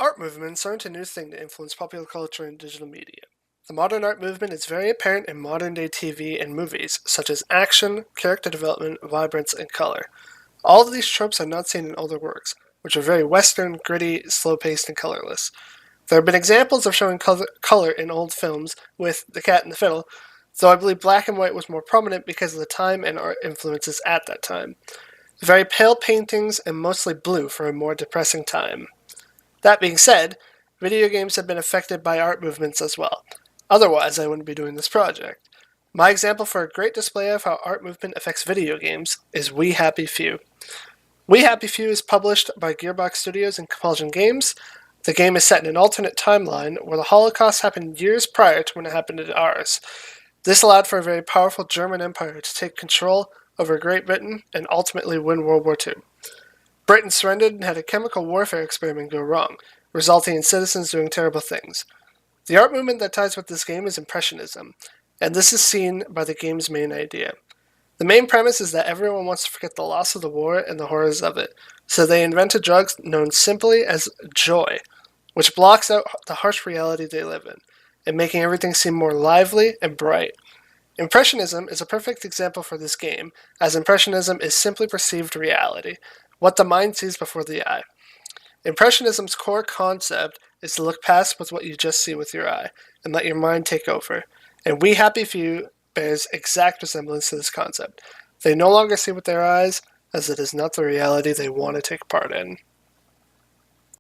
Art movements aren't a new thing to influence popular culture and digital media. The modern art movement is very apparent in modern-day TV and movies, such as action, character development, vibrance, and color. All of these tropes are not seen in older works, which are very Western, gritty, slow-paced, and colorless. There have been examples of showing color in old films with The Cat and the Fiddle, though I believe black and white was more prominent because of the time and art influences at that time. Very pale paintings and mostly blue for a more depressing time. That being said, video games have been affected by art movements as well. Otherwise, I wouldn't be doing this project. My example for a great display of how art movement affects video games is We Happy Few. We Happy Few is published by Gearbox Studios and Compulsion Games. The game is set in an alternate timeline where the Holocaust happened years prior to when it happened in ours. This allowed for a very powerful German Empire to take control over Great Britain and ultimately win World War II. Britain surrendered and had a chemical warfare experiment go wrong, resulting in citizens doing terrible things. The art movement that ties with this game is Impressionism, and this is seen by the game's main idea. The main premise is that everyone wants to forget the loss of the war and the horrors of it, so they invent a drug known simply as joy, which blocks out the harsh reality they live in, and making everything seem more lively and bright. Impressionism is a perfect example for this game, as Impressionism is simply perceived reality, what the mind sees before the eye. Impressionism's core concept is to look past what you just see with your eye, and let your mind take over. And We Happy Few bears exact resemblance to this concept. They no longer see with their eyes, as it is not the reality they want to take part in.